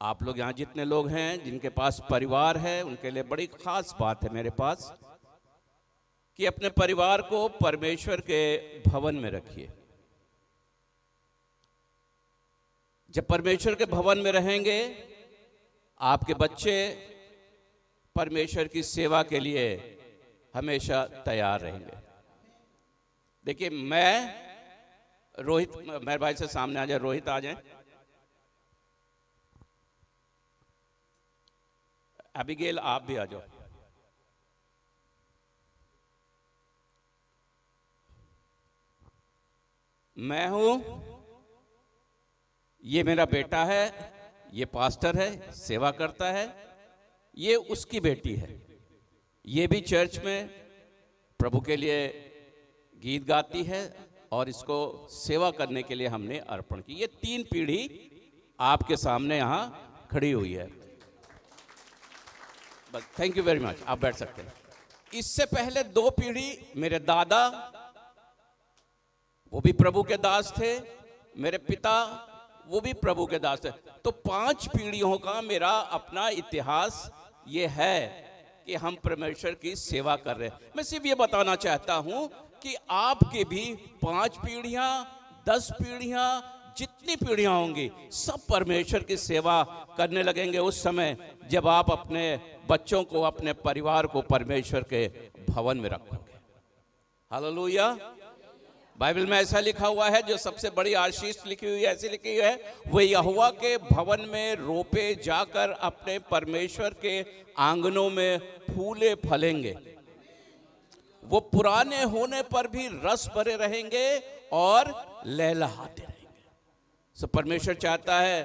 आप लोग यहाँ जितने लोग हैं जिनके पास परिवार है, उनके लिए बड़ी खास बात है मेरे पास कि अपने परिवार को परमेश्वर के भवन में रखिए। जब परमेश्वर के भवन में रहेंगे, आपके बच्चे परमेश्वर की सेवा के लिए हमेशा तैयार रहेंगे। देखिए, रोहित, मेरे भाई से सामने आ जाए, रोहित आ जाए, अबिगेल आप भी आ जाओ। मैं हूं, ये मेरा बेटा है, ये पास्टर है, सेवा करता है। ये उसकी बेटी है, ये भी चर्च में प्रभु के लिए गीत गाती है और इसको सेवा करने के लिए हमने अर्पण की। ये 3 पीढ़ी आपके सामने यहाँ खड़ी हुई है। बस, थैंक यू वेरी मच, आप बैठ सकते हैं। इससे पहले 2 पीढ़ी मेरे दादा, वो भी प्रभु के दास थे, मेरे पिता वो भी प्रभु के दास थे। तो 5 पीढ़ियों का मेरा अपना इतिहास ये है कि हम परमेश्वर की सेवा कर रहे हैं। मैं सिर्फ ये बताना चाहता हूं कि आपके भी 5 पीढ़ियां, 10 पीढ़ियां, जितनी पीढ़ियां होंगी, सब परमेश्वर की सेवा करने लगेंगे उस समय जब आप अपने बच्चों को, अपने परिवार को परमेश्वर के भवन में रखोगे। हालेलुया। बाइबल में ऐसा लिखा हुआ है, जो सबसे बड़ी आशीष लिखी हुई है, ऐसी लिखी हुई है, वे यहोवा के भवन में रोपे जाकर अपने परमेश्वर के आंगनों में फूले फलेंगे। वो पुराने होने पर भी रस भरे रहेंगे और लहलहाते रहेंगे। सो परमेश्वर चाहता है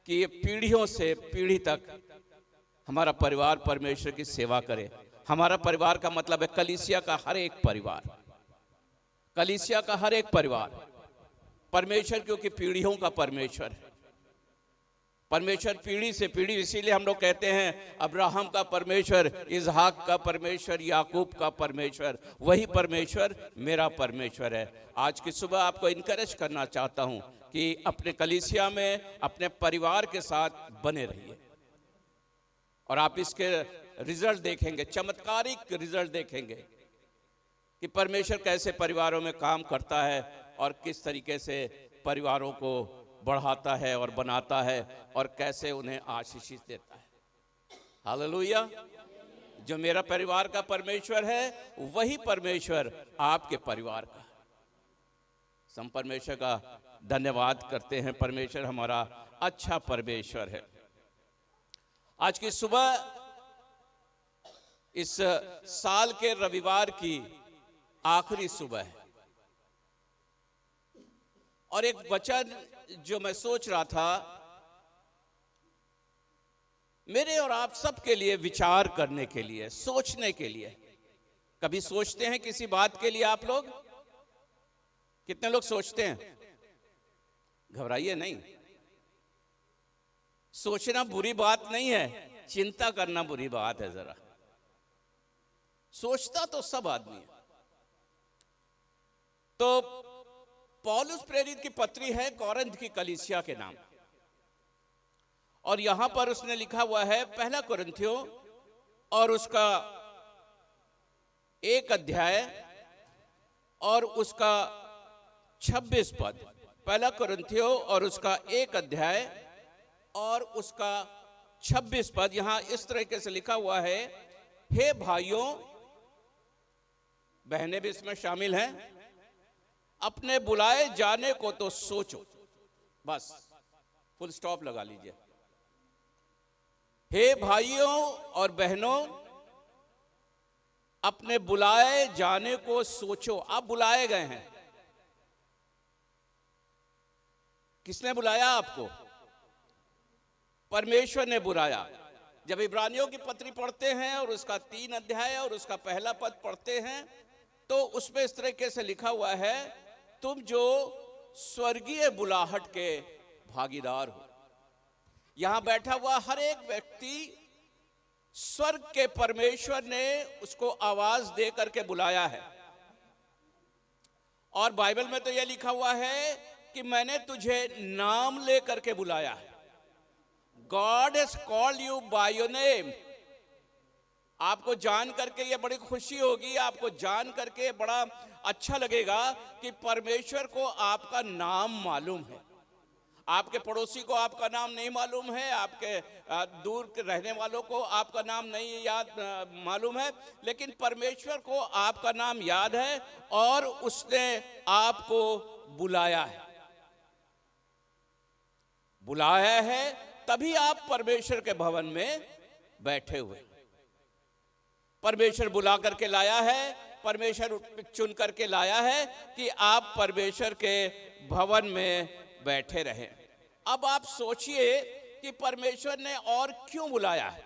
कि ये पीढ़ियों से पीढ़ी तक हमारा परिवार परमेश्वर की सेवा करे। हमारा परिवार का मतलब है कलीसिया का हर एक परिवार, कलीसिया का हर एक परिवार परमेश्वर, क्योंकि पीढ़ियों का परमेश्वर है। परमेश्वर पीढ़ी से पीढ़ी, इसीलिए हम लोग कहते हैं अब्राहम का परमेश्वर, इसहाक का परमेश्वर, याकूब का परमेश्वर, वही परमेश्वर मेरा परमेश्वर है। आज की सुबह आपको इनकरेज करना चाहता हूं कि अपने कलीसिया में, अपने परिवार के साथ बने रहिए और आप इसके रिजल्ट देखेंगे, चमत्कारिक रिजल्ट देखेंगे कि परमेश्वर कैसे परिवारों में काम करता है और किस तरीके से परिवारों को बढ़ाता है और बनाता है और कैसे उन्हें आशीष देता है। हालेलुया। जो मेरा परिवार का परमेश्वर है, वही परमेश्वर आपके परिवार का। हम परमेश्वर का धन्यवाद करते हैं। परमेश्वर हमारा अच्छा परमेश्वर है। आज की सुबह इस साल के रविवार की आखिरी सुबह है और एक वचन जो मैं सोच रहा था, मेरे और आप सब के लिए विचार करने के लिए, सोचने के लिए। कभी सोचते हैं किसी बात के लिए? आप लोग कितने लोग सोचते हैं? घबराइए नहीं, सोचना बुरी बात नहीं है, चिंता करना बुरी बात है। जरा सोचता तो सब आदमी है। तो पौलुस प्रेरित की पत्री है कोरिन्थ की कलीसिया के नाम, और यहां पर उसने लिखा हुआ है 1 कोरिन्थियों और उसका 1 अध्याय और उसका 26 पद। 1 कोरिन्थियों और उसका 1 अध्याय और उसका 26 पद। यहां इस तरीके से लिखा हुआ है, हे भाइयों, बहनें भी इसमें शामिल हैं, अपने बुलाए जाने को तो सोचो। बस फुल स्टॉप लगा लीजिए। हे भाइयों और बहनों, अपने बुलाए जाने को सोचो। आप बुलाए गए हैं। किसने बुलाया आपको? परमेश्वर ने बुलाया। जब इब्रानियों की पत्री पढ़ते हैं और उसका 3 अध्याय और उसका 1 पद पढ़ते हैं, तो उसमें इस तरीके से लिखा हुआ है, तुम जो स्वर्गीय बुलाहट के भागीदार हो। यहां बैठा हुआ हर एक व्यक्ति, स्वर्ग के परमेश्वर ने उसको आवाज दे करके बुलाया है। और बाइबल में तो यह लिखा हुआ है कि मैंने तुझे नाम ले करके बुलाया है। God has called you by your name. आपको जान करके ये बड़ी खुशी होगी, आपको जान करके बड़ा अच्छा लगेगा कि परमेश्वर को आपका नाम मालूम है। आपके पड़ोसी को आपका नाम नहीं मालूम है, आपके दूर के रहने वालों को आपका नाम नहीं मालूम है, लेकिन परमेश्वर को आपका नाम याद है और उसने आपको बुलाया है। बुलाया है तभी आप परमेश्वर के भवन में बैठे हुए। परमेश्वर बुला करके लाया है, परमेश्वर चुन करके लाया है कि आप परमेश्वर के भवन में बैठे रहें। अब आप सोचिए कि परमेश्वर ने और क्यों बुलाया है।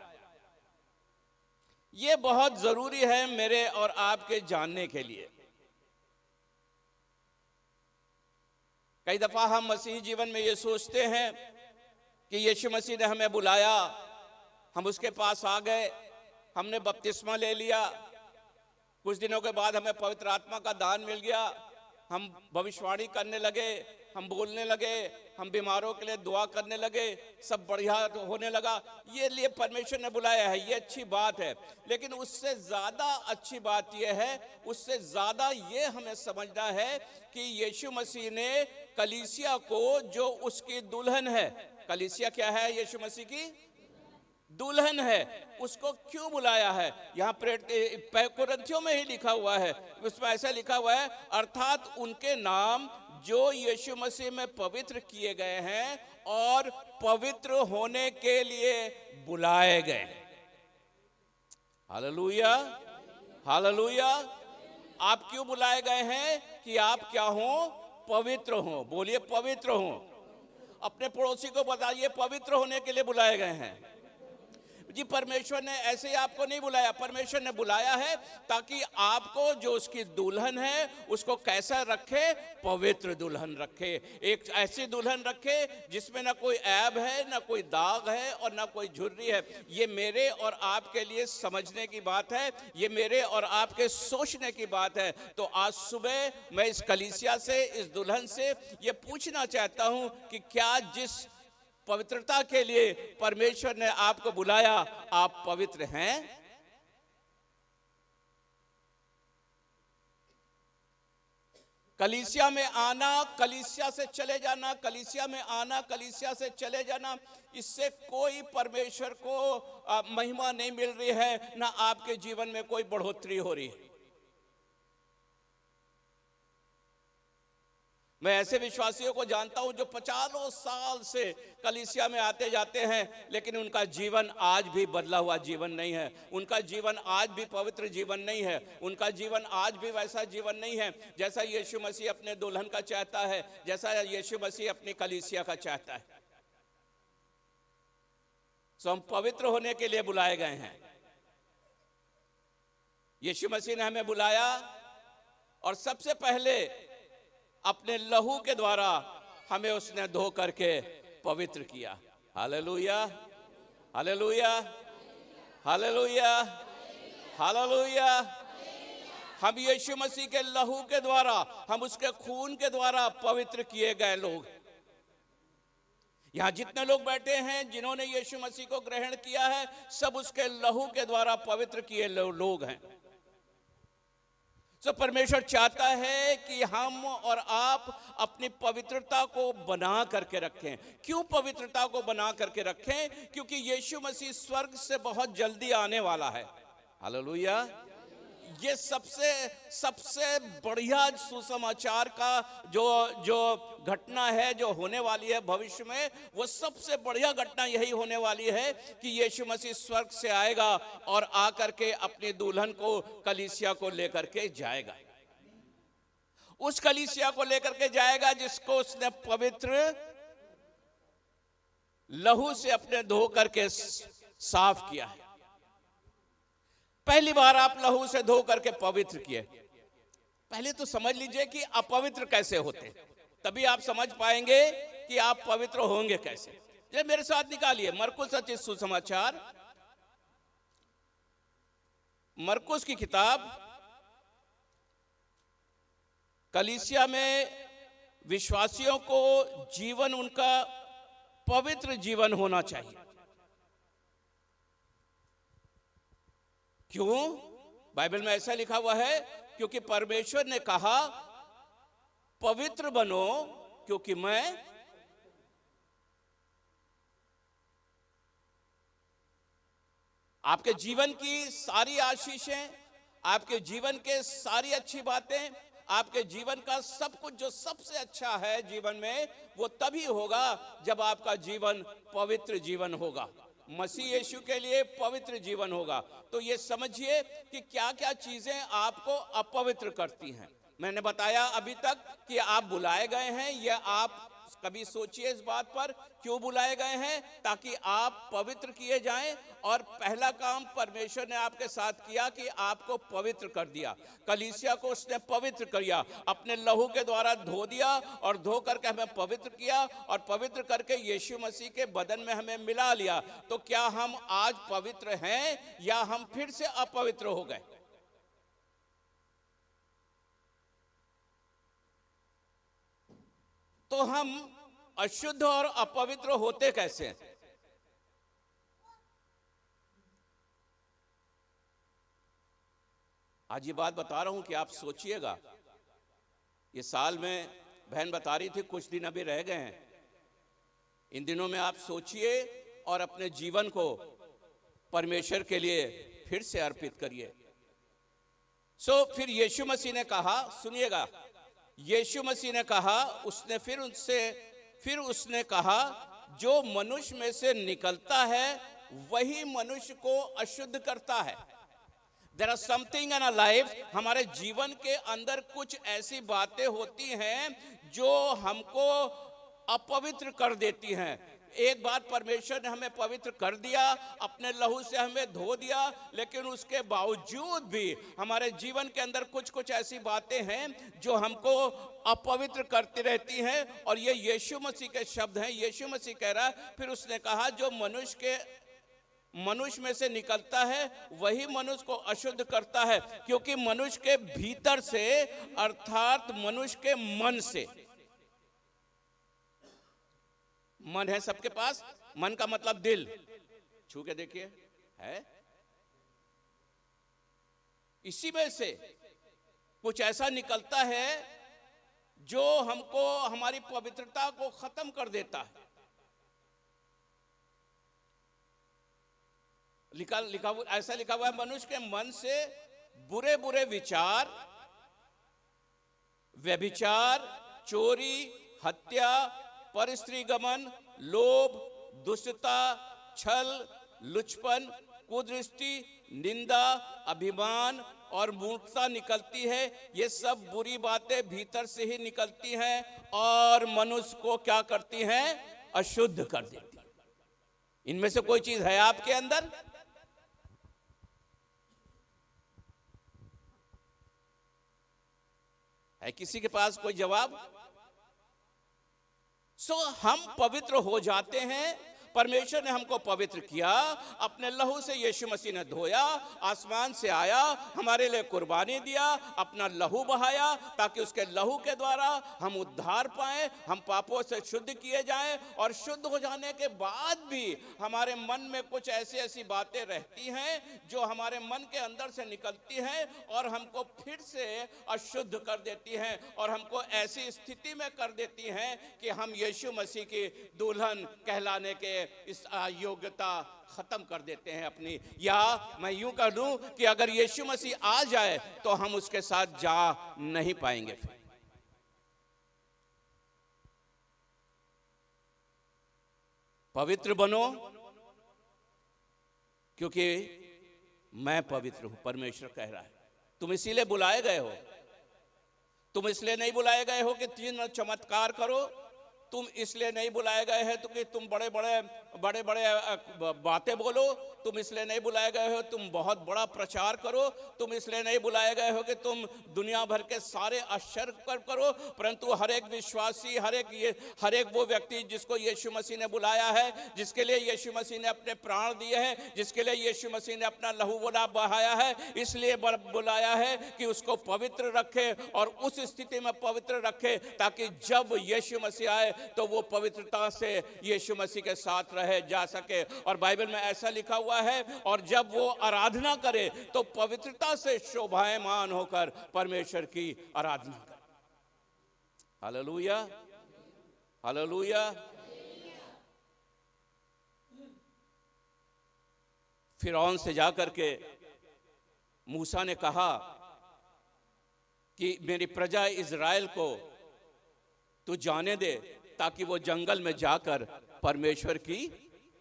यह बहुत जरूरी है मेरे और आपके जानने के लिए। कई दफा हम मसीही जीवन में ये सोचते हैं कि यीशु मसीह ने हमें बुलाया, हम उसके पास आ गए, हमने बपतिस्मा ले लिया, कुछ दिनों के बाद हमें पवित्र आत्मा का दान मिल गया, हम भविष्यवाणी करने लगे, हम बोलने लगे, हम बीमारों के लिए दुआ करने लगे, सब बढ़िया होने लगा। ये लिए परमेश्वर ने बुलाया है, ये अच्छी बात है। लेकिन उससे ज़्यादा अच्छी बात ये है, उससे ज़्यादा ये हमें समझना है कि यीशु मसीह ने कलीसिया को, जो उसकी दुल्हन है, कलीसिया क्या है? यीशु मसीह की दुल्हन है, उसको क्यों बुलाया है? यहाँ कुरिन्थियों में ही लिखा हुआ है, उसमें ऐसा लिखा हुआ है, अर्थात उनके नाम जो यीशु मसीह में पवित्र किए गए हैं और पवित्र होने के लिए बुलाए गए। Hallelujah, hallelujah. आप क्यों बुलाए गए हैं? कि आप क्या हो? पवित्र हो। बोलिए पवित्र हो। अपने पड़ोसी को बताइए पवित्र होने के लिए बुलाए गए हैं। जी, परमेश्वर ने ऐसे ही आपको नहीं बुलाया, परमेश्वर ने बुलाया है ताकि आपको, जो उसकी दुल्हन है, उसको कैसा रखे? पवित्र दुल्हन रखे। एक ऐसी दुल्हन रखे जिसमें ना कोई ऐब है, ना कोई दाग है और ना कोई झुर्री है। ये मेरे और आपके लिए समझने की बात है, ये मेरे और आपके सोचने की बात है। तो आज सुबह मैं इस कलीसिया से, इस दुल्हन से ये पूछना चाहता हूं कि क्या जिस पवित्रता के लिए परमेश्वर ने आपको बुलाया, आप पवित्र हैं? कलीसिया में आना, कलीसिया से चले जाना, कलीसिया में आना, कलीसिया से चले जाना, इससे कोई परमेश्वर को महिमा नहीं मिल रही है, ना आपके जीवन में कोई बढ़ोतरी हो रही है। मैं ऐसे विश्वासियों को जानता हूं जो 50 साल से कलीसिया में आते जाते हैं, लेकिन उनका जीवन आज भी बदला हुआ जीवन नहीं है, उनका जीवन आज भी पवित्र जीवन नहीं है, उनका जीवन आज भी वैसा जीवन नहीं है जैसा यीशु मसीह अपने दुल्हन का चाहता है, जैसा यीशु मसीह अपनी कलीसिया का चाहता है। सो हम पवित्र होने के लिए बुलाए गए हैं। यीशु मसीह ने हमें बुलाया और सबसे पहले अपने लहू के द्वारा हमें उसने धो करके पवित्र किया। Hallelujah, hallelujah, hallelujah, hallelujah. हम यीशु मसीह के लहू के द्वारा, हम उसके खून के द्वारा पवित्र किए गए लोग। यहां जितने लोग बैठे हैं जिन्होंने यीशु मसीह को ग्रहण किया है, सब उसके लहू के द्वारा पवित्र किए लोग हैं। तो परमेश्वर चाहता है कि हम और आप अपनी पवित्रता को बना करके रखें। क्यों पवित्रता को बना करके रखें? क्योंकि यीशु मसीह स्वर्ग से बहुत जल्दी आने वाला है। हालेलुया। ये सबसे बढ़िया सुसमाचार का जो घटना है, जो होने वाली है भविष्य में, वो सबसे बढ़िया घटना यही होने वाली है कि यीशु मसीह स्वर्ग से आएगा और आकर के अपनी दुल्हन को, कलीसिया को लेकर के जाएगा। उस कलीसिया को लेकर के जाएगा जिसको उसने पवित्र लहू से अपने धो करके साफ किया है। पहली बार आप लहू से धो करके पवित्र किए। पहले तो समझ लीजिए कि अपवित्र कैसे होते, तभी आप समझ पाएंगे कि आप पवित्र होंगे कैसे। ये मेरे साथ निकालिए मरकुस रचित सुसमाचार, मरकुस की किताब। कलीसिया में विश्वासियों को जीवन उनका पवित्र जीवन होना चाहिए। क्यों? बाइबल में ऐसा लिखा हुआ है, क्योंकि परमेश्वर ने कहा पवित्र बनो क्योंकि मैं आपके जीवन की सारी आशीषें, आपके जीवन के सारी अच्छी बातें, आपके जीवन का सब कुछ जो सबसे अच्छा है जीवन में, वो तभी होगा जब आपका जीवन पवित्र जीवन होगा, मसीह यीशु के लिए पवित्र जीवन होगा। तो ये समझिए कि क्या क्या चीजें आपको अपवित्र करती हैं। मैंने बताया अभी तक कि आप बुलाए गए हैं, या आप कभी सोचिए इस बात पर क्यों बुलाए गए हैं, ताकि आप पवित्र किए जाएं। और पहला काम परमेश्वर ने आपके साथ किया कि आपको पवित्र कर दिया, कलीसिया को उसने पवित्र किया, अपने लहू के द्वारा धो दिया, और धो करके हमें पवित्र किया, और पवित्र करके यीशु मसीह के बदन में हमें मिला लिया। तो क्या हम आज पवित्र हैं या हम फिर से अपवित्र हो गए? तो हम अशुद्ध और अपवित्र होते कैसे हैं? आज ये बात बता रहा हूं कि आप सोचिएगा। ये साल में बहन बता रही थी कुछ दिन अभी रह गए हैं, इन दिनों में आप सोचिए और अपने जीवन को परमेश्वर के लिए फिर से अर्पित करिए। फिर यीशु मसीह ने कहा, सुनिएगा, यीशु मसीह ने कहा, फिर उसने कहा जो मनुष्य में से निकलता है वही मनुष्य को अशुद्ध करता है। There are something in our life, हमारे जीवन के अंदर कुछ ऐसी बातें होती हैं जो हमको अपवित्र कर देती हैं। एक बार परमेश्वर ने हमें पवित्र कर दिया, अपने लहू से हमें धो दिया, लेकिन उसके बावजूद भी हमारे जीवन के अंदर कुछ ऐसी बातें हैं जो हमको अपवित्र करती रहती हैं। और ये यीशु मसीह के शब्द हैं। यीशु मसीह कह रहा है, फिर उसने कहा जो मनुष्य में से निकलता है वही मनुष्य को अशुद्ध करता है, क्योंकि मनुष्य के भीतर से, अर्थात मनुष्य के मन से, मन है सबके पास, मन का मतलब दिल, छू के देखिए है, इसी में से कुछ ऐसा निकलता है जो हमको, हमारी पवित्रता को खत्म कर देता है। ऐसा लिखा हुआ है, मनुष्य के मन से बुरे बुरे विचार, व्यभिचार, चोरी, हत्या, परस्त्री गमन, लोभ, दुष्टता, छल, लुचपन, कुदृष्टि, निंदा, अभिमान और मूर्खता निकलती है। ये सब बुरी बातें भीतर से ही निकलती हैं और मनुष्य को क्या करती हैं? अशुद्ध कर देती हैं। इनमें से कोई चीज है आपके अंदर? है किसी के पास कोई जवाब? हम पवित्र हो जाते हैं, परमेश्वर ने हमको पवित्र किया, अपने लहू से यीशु मसीह ने धोया, आसमान से आया, हमारे लिए कुर्बानी दिया, अपना लहू बहाया, ताकि उसके लहू के द्वारा हम उद्धार पाएं, हम पापों से शुद्ध किए जाएं। और शुद्ध हो जाने के बाद भी हमारे मन में कुछ ऐसी बातें रहती हैं जो हमारे मन के अंदर से निकलती हैं और हमको फिर से अशुद्ध कर देती हैं, और हमको ऐसी स्थिति में कर देती हैं कि हम यीशु मसीह की दुल्हन कहलाने के इस योग्यता खत्म कर देते हैं अपनी। या मैं यूं कह दूं कि अगर यीशु मसीह आ जाए तो हम उसके साथ जा नहीं पाएंगे। फिर पवित्र बनो क्योंकि मैं पवित्र हूं, परमेश्वर कह रहा है। तुम इसीलिए बुलाए गए हो, तुम इसलिए नहीं बुलाए गए हो कि तीन चमत्कार करो, तुम इसलिए नहीं बुलाए गए हैं तो कि तुम बड़े बड़े बातें बोलो, तुम इसलिए नहीं बुलाए गए हो तुम बहुत बड़ा प्रचार करो, तुम इसलिए नहीं बुलाए गए हो कि तुम दुनिया भर के सारे आश्चर्य करो, परंतु हर एक विश्वासी, हर एक वो व्यक्ति जिसको यीशु मसीह ने बुलाया है, जिसके लिए यीशु मसीह ने अपने प्राण दिए हैं, जिसके लिए यीशु मसीह ने अपना लहू बहाया है, इसलिए बुलाया है कि उसको पवित्र रखे और उस स्थिति में पवित्र रखे, ताकि जब यीशु मसीह आए तो वो पवित्रता से यीशु मसीह के साथ रहे रहे जा सके। और बाइबल में ऐसा लिखा हुआ है, और जब वो आराधना करे तो पवित्रता से शोभायमान होकर परमेश्वर की आराधना करे। Hallelujah, hallelujah. फिरौन से जाकर के मूसा ने कहा कि मेरी प्रजा इज़राइल को तू जाने दे, ताकि वो जंगल में जाकर परमेश्वर की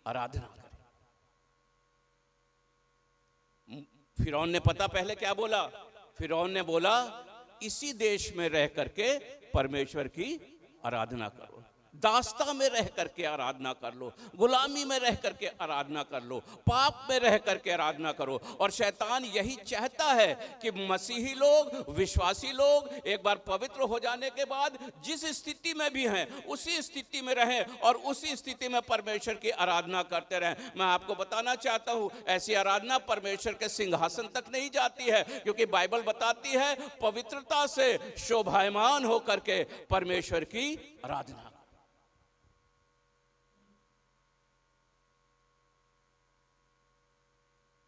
आराधना करे। फिरौन ने पता पहले क्या बोला? फिरौन ने बोला इसी देश में रह करके परमेश्वर की आराधना करो, दास्ता में रह करके आराधना कर लो, गुलामी में रह करके आराधना कर लो, पाप में रह करके आराधना करो। और शैतान यही चाहता है कि मसीही लोग, विश्वासी लोग एक बार पवित्र हो जाने के बाद जिस स्थिति में भी हैं उसी स्थिति में रहें और उसी स्थिति में परमेश्वर की आराधना करते रहें। मैं आपको बताना चाहता हूं, ऐसी आराधना परमेश्वर के सिंहासन तक नहीं जाती है, क्योंकि बाइबल बताती है पवित्रता से शोभायमान होकर के परमेश्वर की आराधना।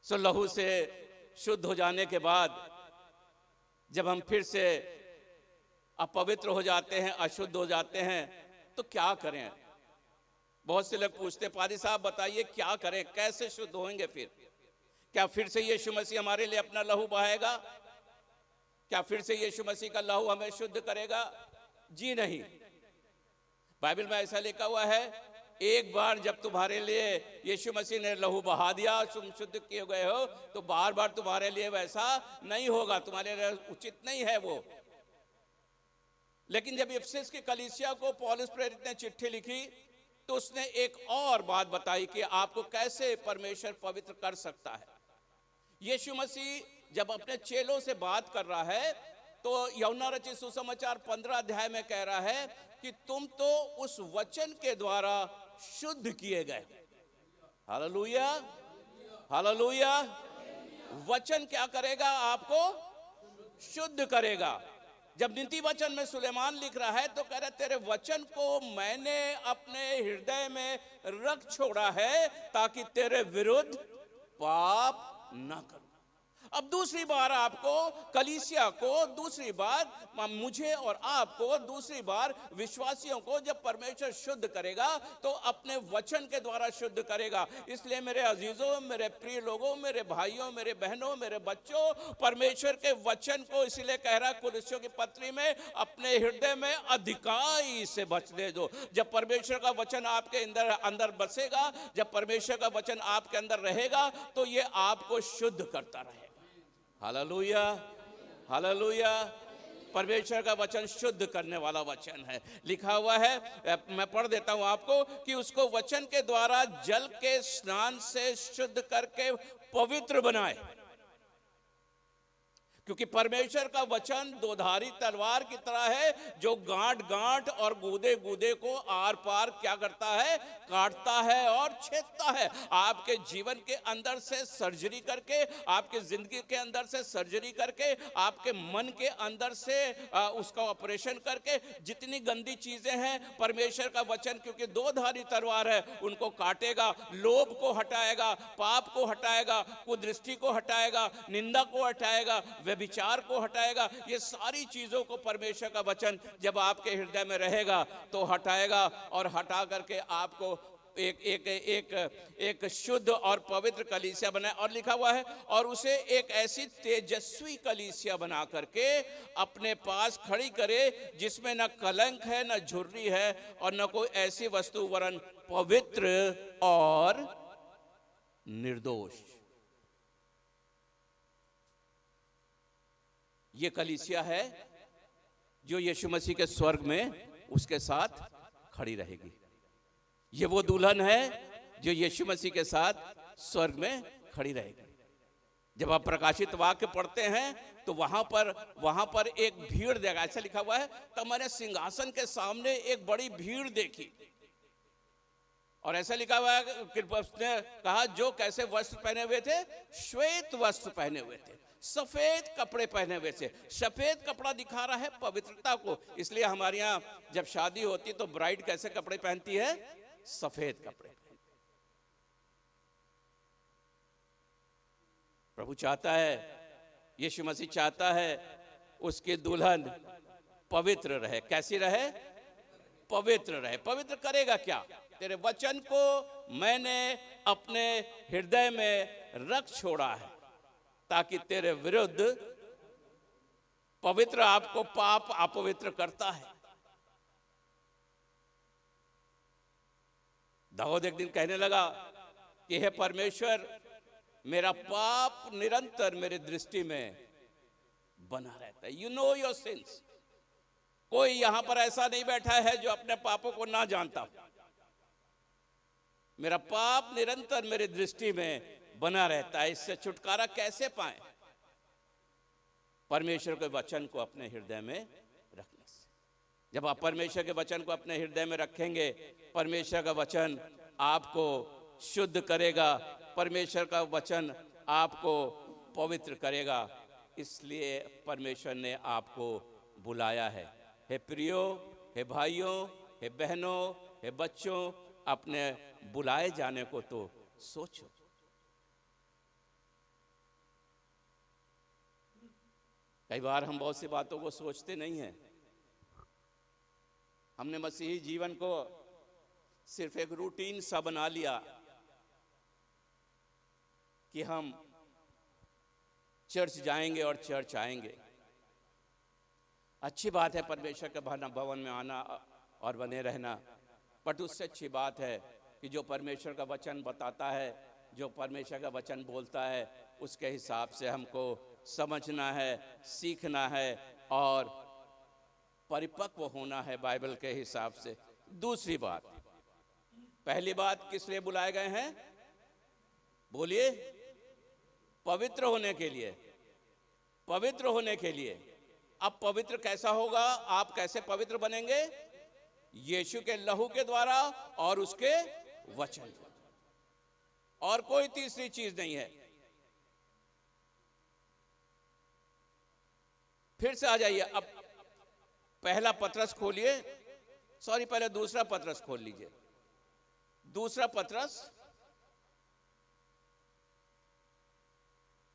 सो लहू से शुद्ध हो जाने के बाद जब हम फिर से अपवित्र हो जाते हैं, अशुद्ध हो जाते हैं, तो क्या करें? बहुत से लोग पूछते, पादी साहब बताइए क्या करें, कैसे शुद्ध होंगे? फिर क्या फिर से यीशु मसीह हमारे लिए अपना लहू बहाएगा? क्या फिर से यीशु मसीह का लहू हमें शुद्ध करेगा? जी नहीं। बाइबल में ऐसा लिखा हुआ है, एक बार जब तुम्हारे लिए यीशु मसीह ने लहू बहा दिया, तुम शुद्ध किए गए हो, तो बार बार तुम्हारे लिए वैसा नहीं होगा, तुम्हारे लिए उचित नहीं है वो। लेकिन जब इफिसस की कलीसिया को पौलुस प्रेरित ने चिट्ठी लिखी, तो उसने एक और बात बताई कि आपको कैसे परमेश्वर पवित्र कर सकता है। यीशु मसीह जब अपने चेलों से बात कर रहा है, तो यूहन्ना रचित सुसमाचार 15 अध्याय में कह रहा है कि तुम तो उस वचन के द्वारा शुद्ध किए गए। Hallelujah, hallelujah. वचन क्या करेगा? आपको शुद्ध करेगा। जब नीति वचन में सुलेमान लिख रहा है, तो कह रहा है तेरे वचन को मैंने अपने हृदय में रख छोड़ा है, ताकि तेरे विरुद्ध पाप ना करूं। अब दूसरी बार आपको, कलीसिया को दूसरी बार, मुझे और आपको दूसरी बार, विश्वासियों को जब परमेश्वर शुद्ध करेगा तो अपने वचन के द्वारा शुद्ध करेगा। इसलिए मेरे अजीजों, मेरे प्रिय लोगों, मेरे भाइयों, मेरे बहनों, मेरे बच्चों, परमेश्वर के वचन को इसलिए कह रहा कुरिन्थियों की पत्री में, अपने हृदय में अधिकाई से बचने दो। जब परमेश्वर का वचन आपके अंदर बसेगा, जब परमेश्वर का वचन आपके अंदर रहेगा, तो ये आपको शुद्ध करता रहेगा। Hallelujah, hallelujah. परमेश्वर का वचन शुद्ध करने वाला वचन है। लिखा हुआ है, मैं पढ़ देता हूं आपको, कि उसको वचन के द्वारा जल के स्नान से शुद्ध करके पवित्र बनाए। क्योंकि परमेश्वर का वचन दोधारी तलवार की तरह है, जो गांठ गांठ और गूदे गूदे को आर पार क्या करता है? काटता है और छेदता है। आपके जीवन के अंदर से सर्जरी करके, आपके जिंदगी के अंदर से सर्जरी करके, आपके मन के अंदर से उसका ऑपरेशन करके, जितनी गंदी चीजें हैं, परमेश्वर का वचन क्योंकि दोधारी तलवार है, उनको काटेगा। लोभ को हटाएगा, पाप को हटाएगा, कुदृष्टि को हटाएगा, निंदा को हटाएगा, विचार को हटाएगा। ये सारी चीजों को परमेश्वर का वचन जब आपके हृदय में रहेगा तो हटाएगा, और हटा करके आपको एक शुद्ध और पवित्र कलीसिया बनाए। और लिखा हुआ है, और उसे एक ऐसी तेजस्वी कलीसिया बना करके अपने पास खड़ी करे, जिसमें न कलंक है, न झुर्री है, और न कोई ऐसी वस्तु, वरन पवित्र और निर्दोष। ये कलीसिया है जो यीशु मसीह के स्वर्ग में उसके साथ खड़ी रहेगी। ये वो दुल्हन है जो यीशु मसीह के साथ स्वर्ग में खड़ी रहेगी। जब आप प्रकाशित वाक्य पढ़ते हैं तो वहां पर एक भीड़ देखा, ऐसा लिखा हुआ है, तब मैंने सिंहासन के सामने एक बड़ी भीड़ देखी, और ऐसा लिखा हुआ है कि उसने कहा, जो कैसे वस्त्र पहने हुए थे? श्वेत वस्त्र पहने हुए थे, सफेद कपड़े पहने हुए थे। सफेद कपड़ा दिखा रहा है पवित्रता को। इसलिए हमारे यहाँ जब शादी होती है तो ब्राइड कैसे कपड़े पहनती है? सफेद कपड़े। प्रभु चाहता है, यीशु मसीह चाहता है उसकी दुल्हन पवित्र रहे। कैसी रहे? पवित्र रहे। पवित्र करेगा क्या? तेरे वचन को मैंने अपने हृदय में रख छोड़ा है ताकि तेरे विरुद्ध पवित्र आपको पाप अपवित्र करता है। दाऊद एक दिन कहने लगा कि हे परमेश्वर, मेरा पाप निरंतर मेरी दृष्टि में बना रहता है। You know your sins. कोई यहां पर ऐसा नहीं बैठा है जो अपने पापों को ना जानता। मेरा पाप निरंतर मेरी दृष्टि में बना रहता है। इससे छुटकारा कैसे पाए? परमेश्वर के वचन को अपने हृदय में रखने से। जब आप परमेश्वर के वचन को अपने हृदय में रखेंगे, परमेश्वर का वचन आपको शुद्ध करेगा, परमेश्वर का वचन आपको पवित्र करेगा। इसलिए परमेश्वर ने आपको बुलाया है। हे प्रियो, हे भाइयों, हे बहनों, हे बच्चों, अपने बुलाए जाने को तो सोचो। कई बार हम बहुत सी बातों को सोचते नहीं हैं। हमने मसीही जीवन को सिर्फ एक रूटीन सा बना लिया कि हम चर्च जाएंगे और चर्च आएंगे। अच्छी बात है परमेश्वर के भवन में आना और बने रहना, बट उससे अच्छी बात है कि जो परमेश्वर का वचन बताता है, जो परमेश्वर का वचन बोलता है, उसके हिसाब से हमको समझना है, सीखना है और परिपक्व होना है बाइबल के हिसाब से। दूसरी बात, पहली बात किस लिए बुलाए गए हैं? बोलिए। पवित्र होने के लिए। पवित्र होने के लिए। अब पवित्र कैसा होगा? आप कैसे पवित्र बनेंगे? यीशु के लहू के द्वारा और उसके वचन। और कोई तीसरी चीज नहीं है। फिर से आ जाइए। अब पहला पत्रस खोलिए, सॉरी पहले दूसरा पत्रस खोल लीजिए। दूसरा पत्रस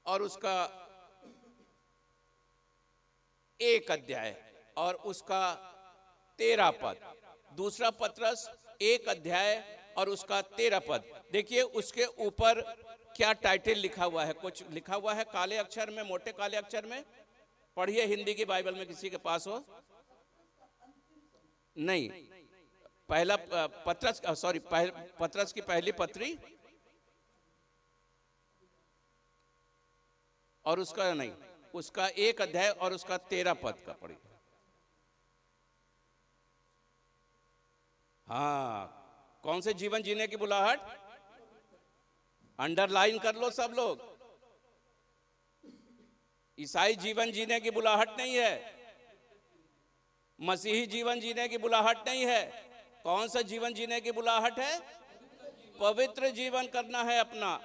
और उसका 1 अध्याय और उसका 13 पद। दूसरा पत्रस 1 अध्याय और उसका 13 पद। देखिए उसके ऊपर क्या टाइटल लिखा हुआ है। कुछ लिखा हुआ है काले अक्षर में, मोटे काले अक्षर में। पढ़िए, हिंदी की बाइबल में किसी के पास हो। नहीं, पहला पत्रस, सॉरी पत्रस की पहली पत्री और उसका नहीं, उसका 1 अध्याय और उसका 13 पद का पढ़िए। हाँ, कौन से जीवन जीने की बुलाहट? अंडरलाइन कर लो सब लोग। ईसाई जीवन जीने की बुलाहट नहीं है, मसीही जीवन जीने की बुलाहट नहीं है। कौन सा जीवन जीने की बुलाहट है? पवित्र जीवन करना है अपना,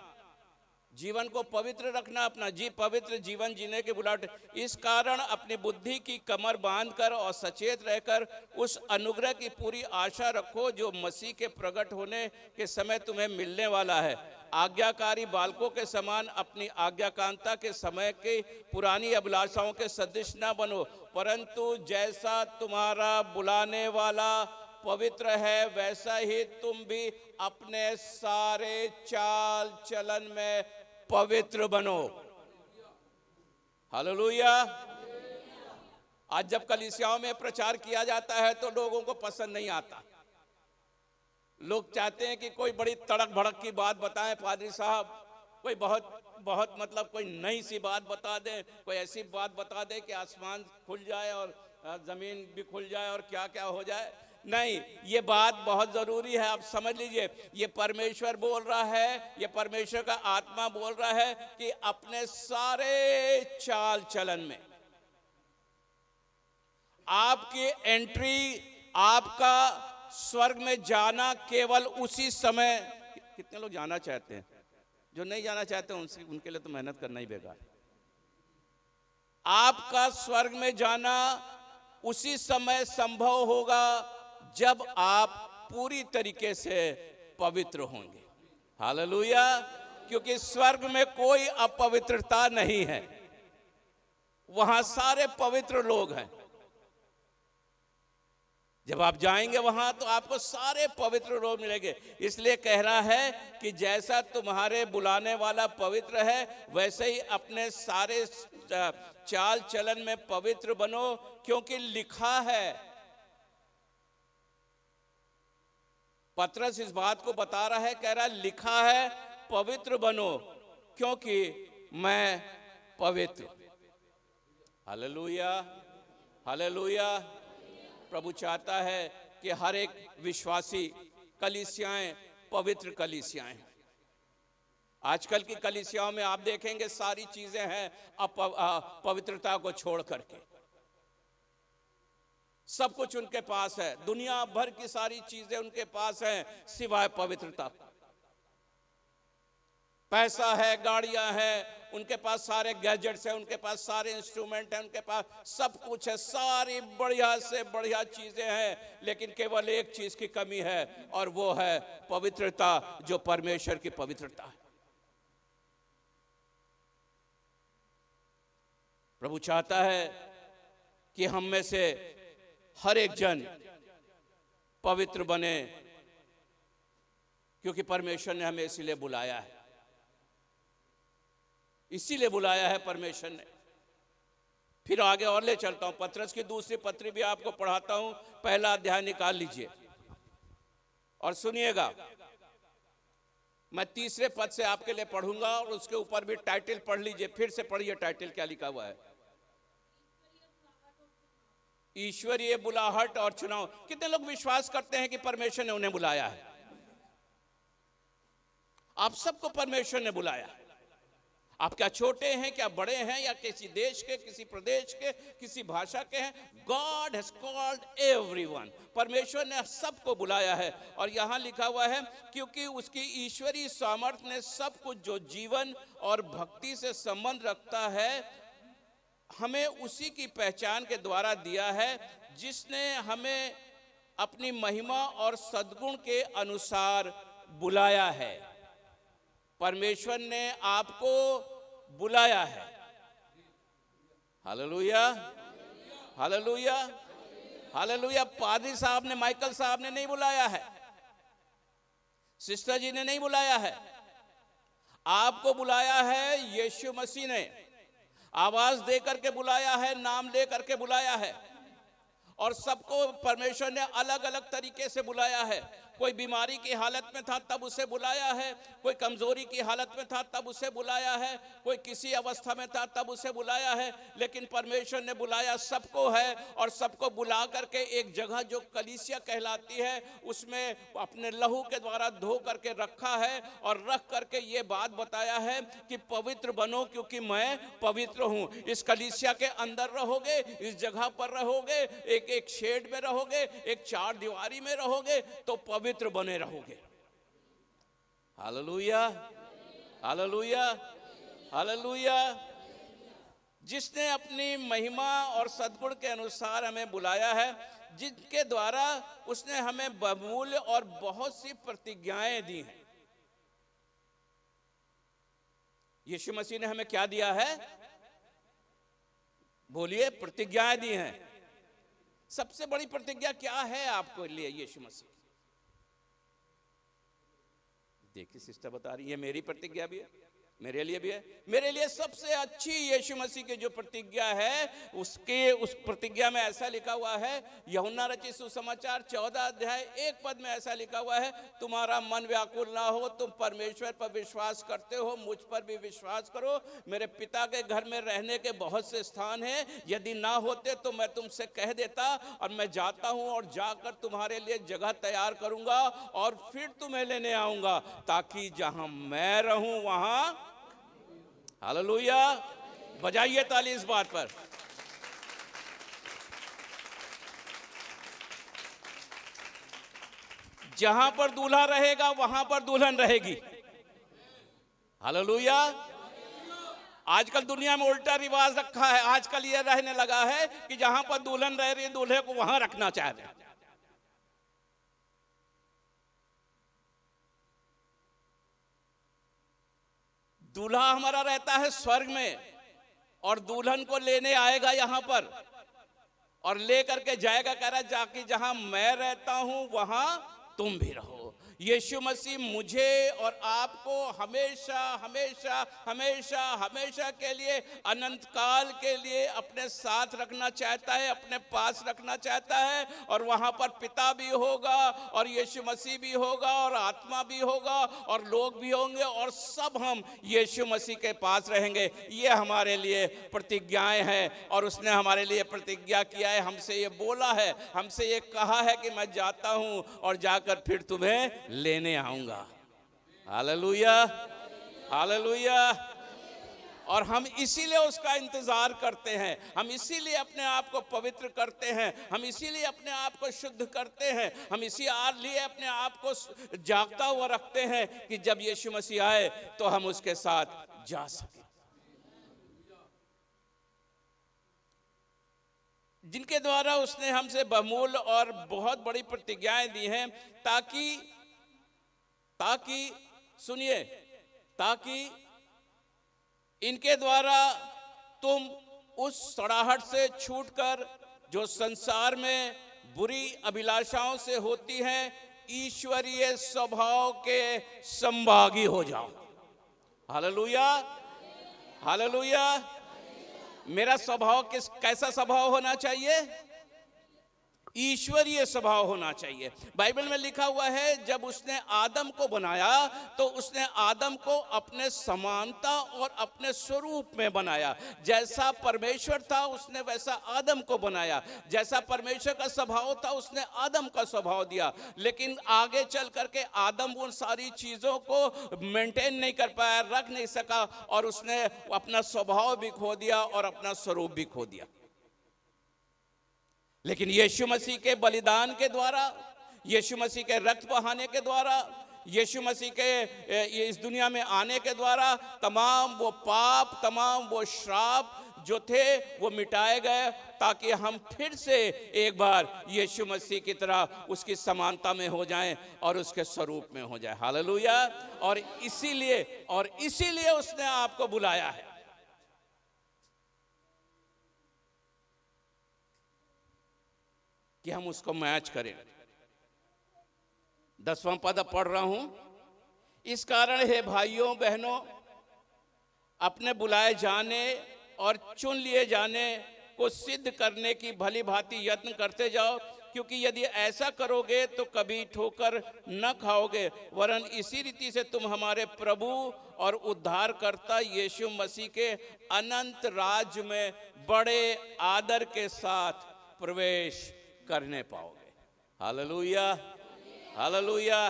जीवन को पवित्र रखना अपना। पवित्र जीवन जीने के बुलाहट। इस कारण अपनी बुद्धि की कमर बांधकर और सचेत रहकर उस अनुग्रह की पूरी आशा रखो जो मसीह के प्रकट होने के समय तुम्हें मिलने वाला है। आज्ञाकारी बालकों के समान अपनी आज्ञाकांता के समय की पुरानी अभिलाषाओं के सदृश न बनो, परंतु जैसा तुम्हारा बुलाने वाला पवित्र है, वैसा ही तुम भी अपने सारे चाल चलन में पवित्र बनो। हालेलुया। आज जब कलीसियाओं में प्रचार किया जाता है तो लोगों को पसंद नहीं आता। लोग चाहते हैं कि कोई बड़ी तड़क भड़क की बात बताएं पादरी साहब, कोई बहुत मतलब कोई नई सी बात बता दे, कोई ऐसी बात बता दे कि आसमान खुल जाए और जमीन भी खुल जाए और क्या क्या हो जाए। नहीं, ये बात बहुत जरूरी है। आप समझ लीजिए, ये परमेश्वर बोल रहा है, ये परमेश्वर का आत्मा बोल रहा है कि अपने सारे चाल चलन में आपकी एंट्री, आपका स्वर्ग में जाना केवल उसी समय। कितने लोग जाना चाहते हैं? जो नहीं जाना चाहते उनके लिए तो मेहनत करना ही बेकार। आपका स्वर्ग में जाना उसी समय संभव होगा जब आप पूरी तरीके से पवित्र होंगे। हालेलुया। क्योंकि स्वर्ग में कोई अपवित्रता नहीं है, वहां सारे पवित्र लोग हैं। जब आप जाएंगे वहां तो आपको सारे पवित्र लोग मिलेंगे। इसलिए कह रहा है कि जैसा तुम्हारे बुलाने वाला पवित्र है, वैसे ही अपने सारे चाल चलन में पवित्र बनो, क्योंकि लिखा है। पतरस इस बात को बता रहा है, कह रहा है लिखा है पवित्र बनो क्योंकि मैं पवित्र। Hallelujah, hallelujah. प्रभु चाहता है कि हर एक विश्वासी कलीसियाएं पवित्र कलीसियाएं। आजकल की कलीसियाओं में आप देखेंगे सारी चीजें हैं पवित्रता को छोड़ करके, सब कुछ उनके पास है, दुनिया भर की सारी चीजें उनके पास हैं सिवाय पवित्रता। पैसा है, गाड़ियां हैं, उनके पास सारे गैजेट्स हैं, उनके पास सारे इंस्ट्रूमेंट हैं, उनके पास सब कुछ है, सारी बढ़िया से बढ़िया चीजें हैं, लेकिन केवल एक चीज की कमी है और वो है पवित्रता, जो परमेश्वर की पवित्रता है। प्रभु चाहता है कि हम में से हर एक जन पवित्र बने, क्योंकि परमेश्वर ने हमें इसीलिए बुलाया है, इसीलिए बुलाया है परमेश्वर ने। फिर आगे और ले चलता हूं, पतरस की दूसरी पत्री भी आपको पढ़ाता हूं। पहला अध्याय निकाल लीजिए और सुनिएगा। मैं तीसरे पद से आपके लिए पढ़ूंगा और उसके ऊपर भी टाइटल पढ़ लीजिए। फिर से पढ़िए टाइटल क्या लिखा हुआ है, ईश्वरीय बुलाहट और चुनाव। कितने लोग विश्वास करते हैं कि परमेश्वर ने उन्हें बुलाया है? आप सबको परमेश्वर ने बुलाया। आप क्या छोटे हैं, क्या बड़े हैं, या किसी देश के, किसी प्रदेश के, किसी भाषा के हैं, गॉड हैज कॉल्ड एवरीवन। परमेश्वर ने सबको बुलाया है। और यहां लिखा हुआ है, क्योंकि उसकी ईश्वरीय सामर्थ्य ने सब कुछ जो जीवन और भक्ति से संबंध रखता है हमें उसी की पहचान के द्वारा दिया है, जिसने हमें अपनी महिमा और सद्गुण के अनुसार बुलाया है। परमेश्वर ने आपको बुलाया है। Hallelujah, hallelujah, hallelujah. पादरी साहब ने, माइकल साहब ने नहीं बुलाया है, सिस्टर जी ने नहीं बुलाया है, आपको बुलाया है यीशु मसीह ने। आवाज दे करके बुलाया है, नाम ले करके बुलाया है। और सबको परमेश्वर ने अलग अलग तरीके से बुलाया है। कोई बीमारी की हालत में था तब उसे बुलाया है, कोई कमजोरी की हालत में था तब उसे बुलाया है, कोई किसी अवस्था में था तब उसे बुलाया है। लेकिन परमेश्वर ने बुलाया सबको है, और सबको बुला करके एक जगह जो कलीसिया कहलाती है उसमें अपने लहू के द्वारा धो करके रखा है, और रख करके ये बात बताया है कि पवित्र बनो क्योंकि मैं पवित्र हूं। इस कलीसिया के अंदर रहोगे, इस जगह पर रहोगे, एक शेड में रहोगे, एक चार दीवारी में रहोगे तो पवित्र बने रहोगे। Hallelujah, hallelujah, hallelujah. जिसने अपनी महिमा और सद्गुण के अनुसार हमें बुलाया है, जिनके द्वारा उसने हमें बहुमूल्य और बहुत सी प्रतिज्ञाएं दी हैं। यीशु मसीह ने हमें क्या दिया है? बोलिए, प्रतिज्ञाएं दी हैं। सबसे बड़ी प्रतिज्ञा क्या है आपको लिए यीशु मसीह? देखिए सिस्टर बता रही है, मेरी प्रतिज्ञा भी है, मेरे लिए भी है। मेरे लिए सबसे अच्छी यीशु मसीह की जो प्रतिज्ञा है, उस प्रतिज्ञा में ऐसा लिखा हुआ है, यूहन्ना रचित सुसमाचार 14 अध्याय 1 पद में ऐसा लिखा हुआ है, तुम्हारा मन व्याकुल ना हो, तुम परमेश्वर पर विश्वास करते हो, मुझ पर भी विश्वास करो। मेरे पिता के घर में रहने के बहुत से स्थान हैं, यदि ना होते तो मैं तुमसे कह देता। और मैं जाता हूं और जाकर तुम्हारे लिए जगह तैयार करूंगा और फिर तुम्हें लेने आऊंगा, ताकि जहां मैं रहूं वहां। हालेलुया, बजाइए ताली इस बात पर। जहां पर दूल्हा रहेगा वहां पर दुल्हन रहेगी। हालेलुया। आजकल दुनिया में उल्टा रिवाज रखा है। आजकल यह रहने लगा है कि जहां पर दुल्हन रह रही है दूल्हे को वहां रखना चाह रहे हैं। दूल्हा हमारा रहता है स्वर्ग में, और दुल्हन को लेने आएगा यहाँ पर और ले करके जाएगा, कह रहा जाके जहां मैं रहता हूं वहां तुम भी रहो। यीशु मसीह मुझे और आपको हमेशा हमेशा हमेशा हमेशा के लिए, अनंत काल के लिए अपने साथ रखना चाहता है, अपने पास रखना चाहता है। और वहां पर पिता भी होगा और यीशु मसीह भी होगा और आत्मा भी होगा और लोग भी होंगे, और सब हम यीशु मसीह के पास रहेंगे। ये हमारे लिए प्रतिज्ञाएं हैं, और उसने हमारे लिए प्रतिज्ञा किया है, हमसे ये बोला है, हमसे ये कहा है कि मैं जाता हूं और जाकर फिर तुम्हें लेने आऊंगा। Hallelujah, hallelujah. और हम इसीलिए उसका इंतजार करते हैं, हम इसीलिए अपने आप को पवित्र करते हैं, हम इसीलिए अपने आप को शुद्ध करते हैं, हम इसीलिए अपने आप को जागता हुआ रखते हैं कि जब यीशु मसीह आए तो हम उसके साथ जा सकें। जिनके द्वारा उसने हमसे बहुमूल्य और बहुत बड़ी प्रतिज्ञाएं दी हैं, ताकि सुनिए, ताकि इनके द्वारा तुम उस सड़ाहट से छूटकर जो संसार में बुरी अभिलाषाओं से होती हैं, ईश्वरीय स्वभाव के संभागी हो जाओ। Hallelujah, hallelujah. मेरा स्वभाव कैसा स्वभाव होना चाहिए? ईश्वरीय स्वभाव होना चाहिए। बाइबल में लिखा हुआ है, जब उसने आदम को बनाया तो उसने आदम को अपने समानता और अपने स्वरूप में बनाया। जैसा परमेश्वर था उसने वैसा आदम को बनाया, जैसा परमेश्वर का स्वभाव था उसने आदम का स्वभाव दिया। लेकिन आगे चल करके आदम उन सारी चीजों को मेंटेन नहीं कर पाया, रख नहीं सका, और उसने अपना स्वभाव भी खो दिया और अपना स्वरूप भी खो दिया। लेकिन यीशु मसीह के बलिदान के द्वारा, यीशु मसीह के रक्त बहाने के द्वारा, यीशु मसीह के इस दुनिया में आने के द्वारा तमाम वो पाप, तमाम वो श्राप जो थे वो मिटाए गए, ताकि हम फिर से एक बार यीशु मसीह की तरह उसकी समानता में हो जाएं और उसके स्वरूप में हो जाएं। हालेलुया। और इसीलिए उसने आपको बुलाया है कि हम उसको मैच करें। 10वां पद पढ़ रहा हूं। इस कारण हे भाइयों बहनों, अपने बुलाए जाने और चुन लिए जाने को सिद्ध करने की भली भांति यत्न करते जाओ, क्योंकि यदि ऐसा करोगे तो कभी ठोकर न खाओगे, वरन इसी रीति से तुम हमारे प्रभु और उद्धारकर्ता यीशु मसीह के अनंत राज्य में बड़े आदर के साथ प्रवेश करने पाओगे। Hallelujah, hallelujah.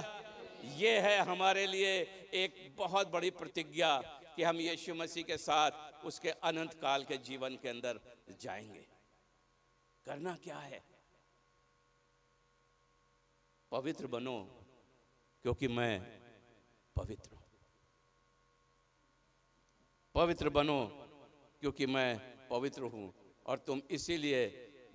ये है हमारे लिए एक बहुत बड़ी प्रतिज्ञा कि हम यीशु मसीह के साथ उसके अनंत काल के जीवन के अंदर जाएंगे। करना क्या है? पवित्र बनो, क्योंकि मैं पवित्र हूं। पवित्र बनो, क्योंकि मैं पवित्र हूं, और तुम इसीलिए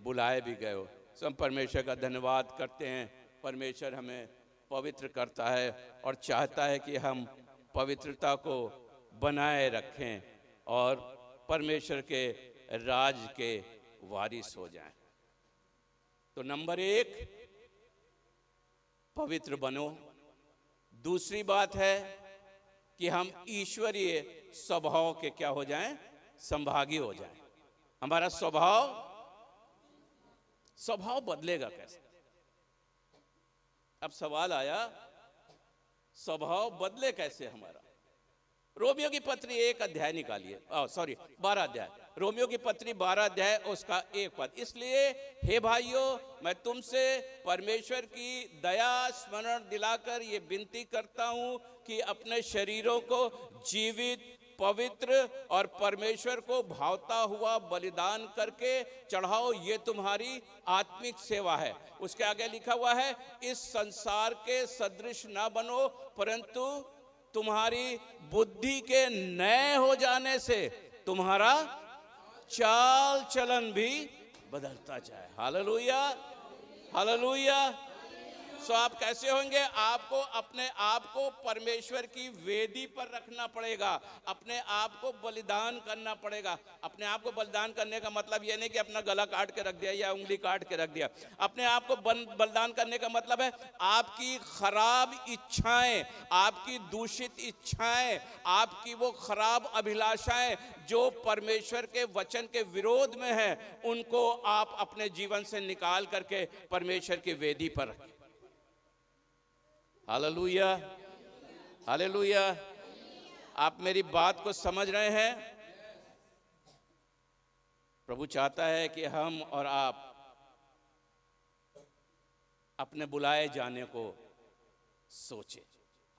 बुलाए भी गए हो। हम परमेश्वर का धन्यवाद करते हैं। परमेश्वर हमें पवित्र करता है और चाहता है कि हम पवित्रता को बनाए रखें और परमेश्वर के राज के वारिस हो जाएं। तो नंबर 1, पवित्र बनो। दूसरी बात है कि हम ईश्वरीय स्वभाव के क्या हो जाएं? संभागी हो जाएं। हमारा स्वभाव बदलेगा कैसे? अब सवाल आया, स्वभाव बदले कैसे हमारा? रोमियो की पत्री 1 अध्याय निकालिए, 12 अध्याय। रोमियो की पत्री 12 अध्याय उसका 1 पद। इसलिए हे भाइयों, मैं तुमसे परमेश्वर की दया स्मरण दिलाकर ये विनती करता हूं कि अपने शरीरों को जीवित, पवित्र और परमेश्वर को भावता हुआ बलिदान करके चढ़ाओ, ये तुम्हारी आत्मिक सेवा है। उसके आगे लिखा हुआ है, इस संसार के सदृश ना बनो, परंतु तुम्हारी बुद्धि के नए हो जाने से तुम्हारा चाल चलन भी बदलता जाए। Hallelujah, hallelujah. सो आप कैसे होंगे? आपको अपने आप को परमेश्वर की वेदी पर रखना पड़ेगा, अपने आप को बलिदान करना पड़ेगा। अपने आप को बलिदान करने का मतलब यह नहीं कि अपना गला काट के रख दिया या उंगली काट के रख दिया। अपने आप को बलिदान करने का मतलब है आपकी खराब इच्छाएं, आपकी दूषित इच्छाएं, आपकी वो खराब अभिलाषाएं जो परमेश्वर के वचन के विरोध में है, उनको आप अपने जीवन से निकाल करके परमेश्वर की वेदी पर रखें। Hallelujah, hallelujah. आप मेरी बात को समझ रहे हैं? प्रभु चाहता है कि हम और आप अपने बुलाए जाने को सोचें।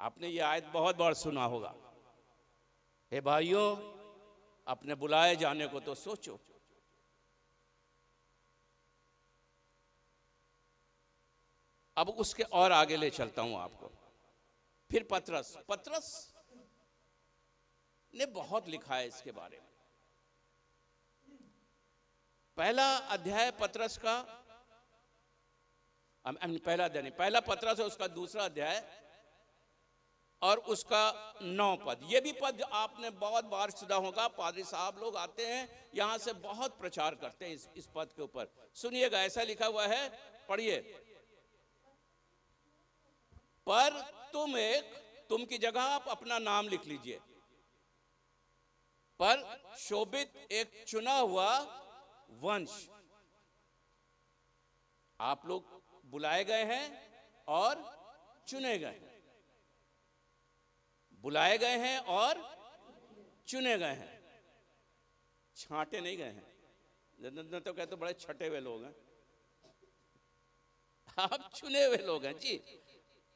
आपने ये आयत बहुत बार सुना होगा, हे भाइयों अपने बुलाए जाने को तो सोचो। अब उसके और आगे ले चलता हूं आपको। फिर पतरस ने बहुत लिखा है इसके बारे में। पहला अध्याय पतरस का, पहला अध्याय नहीं, पहला पतरस है उसका दूसरा अध्याय और उसका 9 पद। ये भी पद आपने बहुत बार सुना होगा। पादरी साहब लोग आते हैं यहां से बहुत प्रचार करते हैं इस पद के ऊपर। सुनिएगा, ऐसा लिखा हुआ है, पढ़िए। पर तुम की जगह आप अपना नाम लिख लीजिए। पर शोभित एक चुना हुआ वंश, आप लोग बुलाए गए हैं और चुने गए हैं। बुलाए गए हैं और चुने गए हैं, छांटे नहीं गए हैं। तो कहते बड़े छटे हुए लोग हैं, आप चुने हुए लोग हैं जी।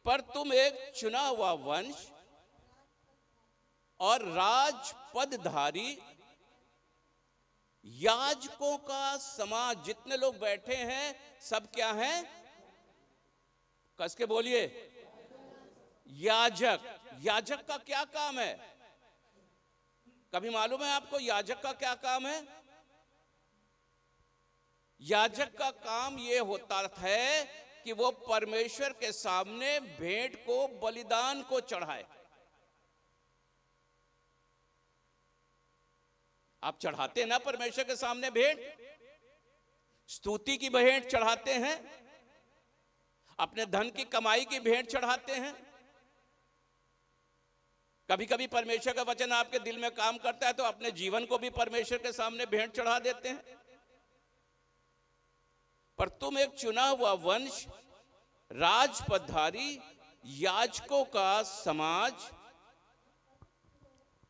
पर तुम एक चुना हुआ वंश और राजपदधारी याजकों का समाज। जितने लोग बैठे हैं सब क्या हैं? कस के बोलिए, याजक। याजक का क्या काम है? कभी मालूम है आपको याजक का क्या काम है? याजक का काम यह होता है कि वो परमेश्वर के सामने भेंट को, बलिदान को चढ़ाए। आप चढ़ाते हैं ना परमेश्वर के सामने भेंट, स्तुति की भेंट चढ़ाते हैं, अपने धन की कमाई की भेंट चढ़ाते हैं। कभी कभी परमेश्वर का वचन आपके दिल में काम करता है तो अपने जीवन को भी परमेश्वर के सामने भेंट चढ़ा देते हैं। पर तुम एक चुना हुआ वंश, राजपदधारी याजकों का समाज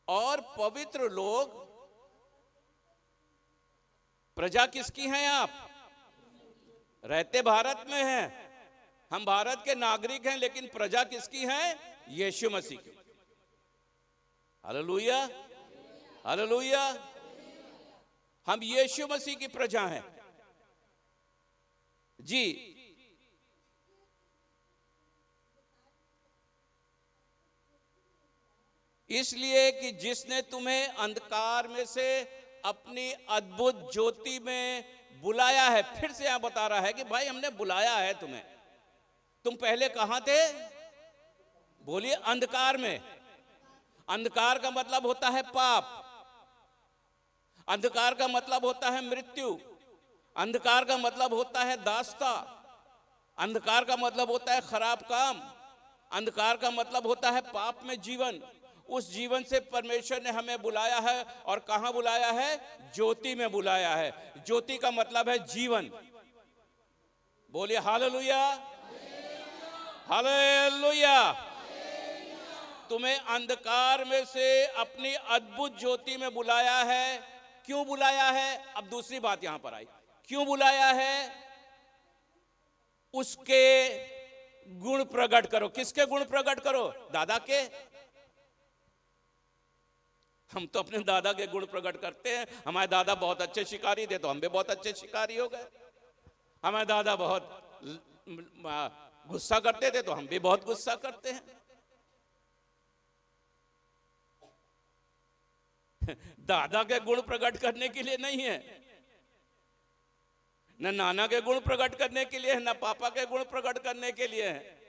और पवित्र लोग। प्रजा किसकी हैं? आप रहते भारत में हैं, हम भारत के नागरिक हैं, लेकिन प्रजा किसकी है? यीशु मसीह की। Hallelujah, hallelujah. हम यीशु मसीह की प्रजा हैं जी। इसलिए कि जिसने तुम्हें अंधकार में से अपनी अद्भुत ज्योति में बुलाया है। फिर से यहां बता रहा है कि भाई हमने बुलाया है तुम्हें। तुम पहले कहां थे? बोलिए, अंधकार में। अंधकार का मतलब होता है पाप, अंधकार का मतलब होता है मृत्यु, अंधकार का मतलब होता है दास्ता, अंधकार का मतलब होता है खराब काम, अंधकार का मतलब होता है पाप में जीवन। उस जीवन से परमेश्वर ने हमें बुलाया है। और कहां बुलाया है? ज्योति में बुलाया है। ज्योति का मतलब है जीवन। बोलिए हालेलुया, हालेलुया। तुम्हें अंधकार में से अपनी अद्भुत ज्योति में बुलाया है। क्यों बुलाया है? अब दूसरी बात यहां पर आई, क्यों बुलाया है? उसके गुण प्रकट करो। किसके गुण प्रकट करो? दादा के। हम तो अपने दादा के गुण प्रकट करते हैं। हमारे दादा बहुत अच्छे शिकारी थे तो हम भी बहुत अच्छे शिकारी हो गए। हमारे दादा बहुत गुस्सा करते थे तो हम भी बहुत गुस्सा करते हैं। दादा के गुण प्रकट करने के लिए नहीं है, न नाना के गुण प्रकट करने के लिए है, न पापा के गुण प्रकट करने के लिए है।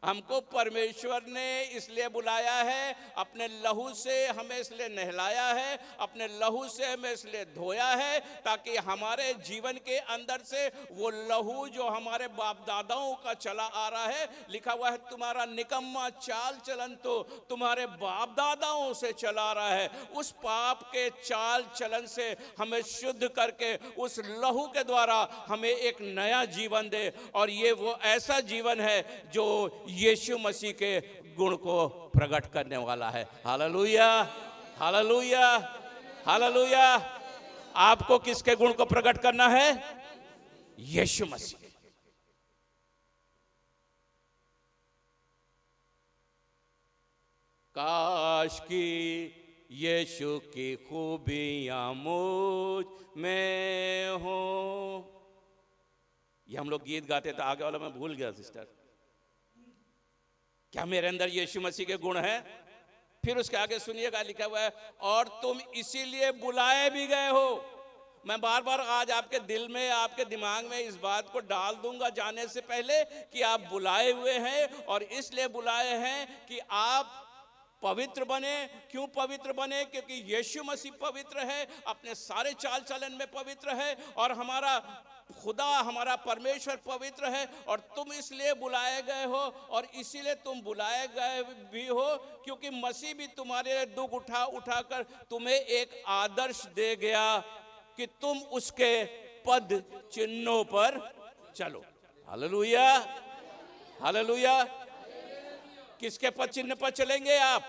हमको परमेश्वर ने इसलिए बुलाया है, अपने लहू से हमें इसलिए नहलाया है, अपने लहू से हमें इसलिए धोया है, ताकि हमारे जीवन के अंदर से वो लहू जो हमारे बाप दादाओं का चला आ रहा है, लिखा हुआ है तुम्हारा निकम्मा चाल चलन तो तुम्हारे बाप दादाओं से चला रहा है, उस पाप के चाल चलन से हमें शुद्ध करके उस लहू के द्वारा हमें एक नया जीवन दे। और ये वो ऐसा जीवन है जो यीशु मसीह के गुण को प्रकट करने वाला है। Hallelujah, hallelujah, hallelujah. आपको किसके गुण को प्रकट करना है? यीशु मसीह। काश की यीशु की खूबियां मुझ में हो। ये हम लोग गीत गाते थे, आगे वाला मैं भूल गया सिस्टर। क्या मेरे अंदर यीशु मसीह के गुण हैं? फिर उसके आगे सुनिएगा, लिखा हुआ है और तुम इसीलिए बुलाए भी गए हो। मैं बार बार आज आपके दिल में, आपके दिमाग में इस बात को डाल दूंगा जाने से पहले कि आप बुलाए हुए हैं, और इसलिए बुलाए हैं कि आप पवित्र बने। क्यों पवित्र बने? क्योंकि यीशु मसीह पवित्र है, अपने सारे चाल चलन में पवित्र है, और हमारा खुदा, हमारा परमेश्वर पवित्र है। और तुम इसलिए बुलाए गए हो, और इसीलिए तुम बुलाए गए भी हो क्योंकि मसीह भी तुम्हारे दुख उठा उठाकर तुम्हें एक आदर्श दे गया कि तुम उसके पद चिन्हों पर चलो। Hallelujah, hallelujah. किसके पद चिन्ह पर चलेंगे आप?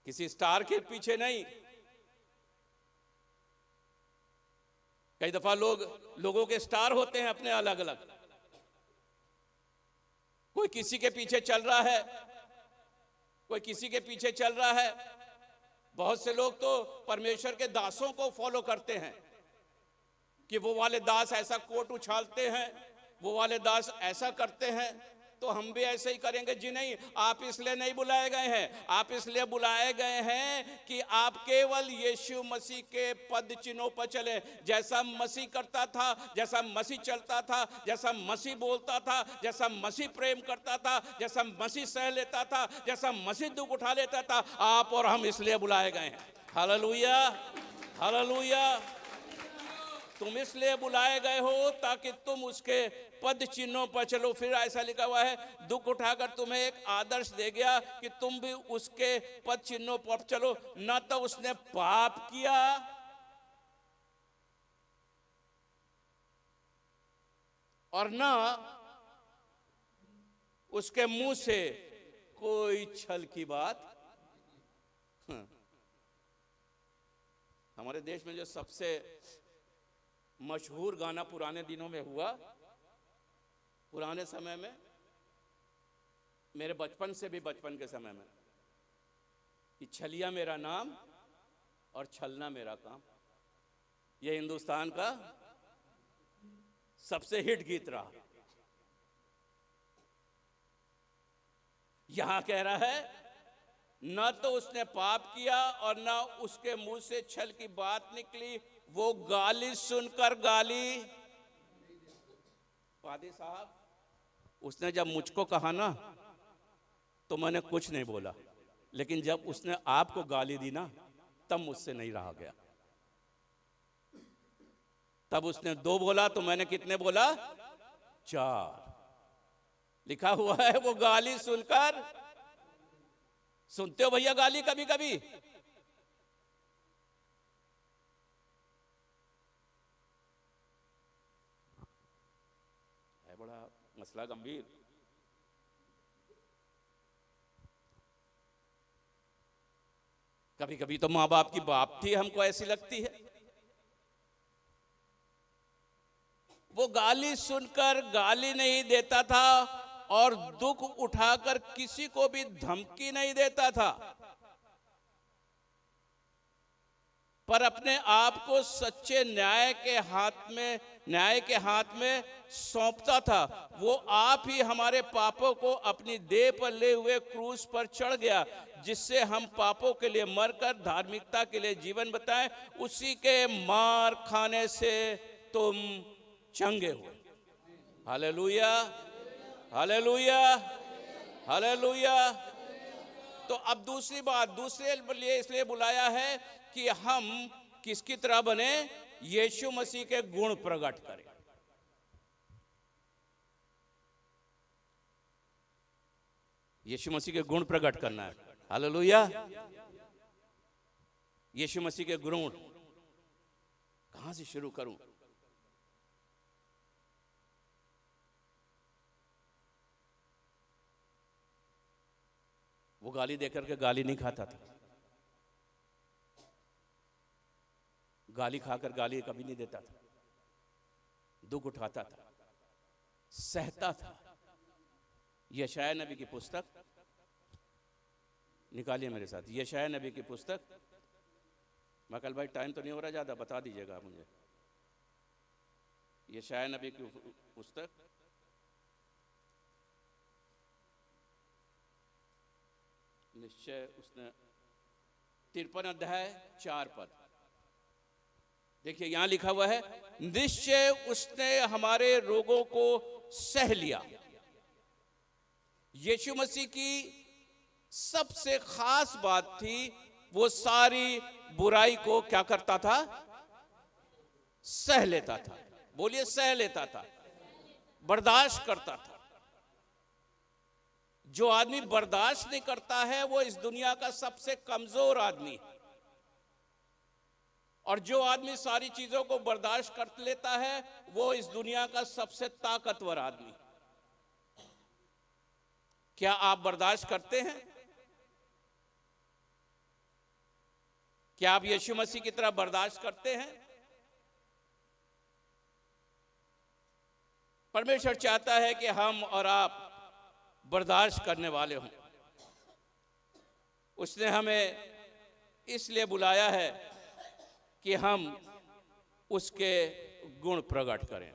किसी स्टार के पीछे नहीं। कई दफा लोगों के स्टार होते हैं अपने अलग अलग। कोई किसी के पीछे चल रहा है, कोई किसी के पीछे चल रहा है। बहुत से लोग तो परमेश्वर के दासों को फॉलो करते हैं कि वो वाले दास ऐसा कोट उछालते हैं, वो वाले दास ऐसा करते हैं, तो हम भी ऐसे ही करेंगे। जी नहीं, आप इसलिए नहीं बुलाए गए हैं। आप इसलिए बुलाए गए हैं कि आप केवल यीशु मसीह के पद चिन्हों पर चले। जैसा मसीह करता था, जैसा मसीह चलता था, जैसा मसीह बोलता था, जैसा मसीह प्रेम करता था, जैसा मसीह सह लेता था, जैसा मसीह दुख उठा लेता था, आप और हम इसलिए बुलाए गए हैं। Hallelujah, hallelujah. तुम इसलिए बुलाए गए हो ताकि तुम उसके पद चिन्हों पर चलो। फिर ऐसा लिखा हुआ है, दुख उठाकर तुम्हें एक आदर्श दे गया कि तुम भी उसके पद चिन्हों पर चलो। न तो उसने पाप किया, और न उसके मुंह से कोई छल की बात। हमारे देश में जो सबसे मशहूर गाना पुराने दिनों में हुआ, पुराने समय में, मेरे बचपन से भी बचपन के समय में, कि छलिया मेरा नाम और छलना मेरा काम। यह हिंदुस्तान का सबसे हिट गीत रहा। यहां कह रहा है, न तो उसने पाप किया और न उसके मुंह से छल की बात निकली। वो गाली सुनकर गाली। पादी साहब, उसने जब मुझको कहा ना तो मैंने कुछ नहीं बोला, लेकिन जब उसने आपको गाली दी ना तब मुझसे नहीं रहा गया। तब उसने 2 बोला तो मैंने कितने बोला? 4। लिखा हुआ है वो गाली सुनकर। सुनते हो भैया गाली कभी कभी? है बड़ा मसला गंभीर। कभी कभी तो माँ बाप की बात ही हमको ऐसी लगती है। वो गाली सुनकर गाली नहीं देता था और दुख उठाकर किसी को भी धमकी नहीं देता था, पर अपने आप को सच्चे न्याय के हाथ में न्याय के हाथ में सौंपता था, वो आप ही हमारे पापों को अपनी देह पर ले हुए क्रूस पर चढ़ गया, जिससे हम पापों के लिए मरकर धार्मिकता के लिए जीवन बताएं। उसी के मार खाने से तुम चंगे हुए। Hallelujah, hallelujah, hallelujah. तो अब दूसरी बात, दूसरे लिए इसलिए बुलाया है कि हम किसकी तरह बने? यीशु मसीह के गुण प्रकट करें। यीशु मसीह के गुण प्रकट करना है। हालेलुया। यीशु मसीह के गुण कहां से शुरू करूं? वो गाली देकर के गाली नहीं खाता था, गाली खाकर गाली कभी नहीं देता था, दुख उठाता था, सहता था। यशायाह नबी की पुस्तक निकालिए मेरे साथ, यशायाह नबी की पुस्तक। मकल भाई टाइम तो नहीं हो रहा ज़्यादा, बता दीजिएगा मुझे। यशायाह नबी की पुस्तक निश्चय उसने 53 अध्याय 4 पद, देखिए यहां लिखा हुआ है, निश्चय उसने हमारे रोगों को सह लिया। यीशु मसीह की सबसे खास बात थी, वो सारी बुराई को क्या करता था? सह लेता था। बोलिए, सह लेता था, बर्दाश्त करता था। जो आदमी बर्दाश्त नहीं करता है वो इस दुनिया का सबसे कमजोर आदमी है, और जो आदमी सारी चीजों को बर्दाश्त कर लेता है वो इस दुनिया का सबसे ताकतवर आदमी। क्या आप बर्दाश्त करते हैं? क्या आप यीशु मसीह की तरह बर्दाश्त करते हैं? परमेश्वर चाहता है कि हम और आप बर्दाश्त करने वाले हों। उसने हमें इसलिए बुलाया है कि हम उसके गुण प्रकट करें।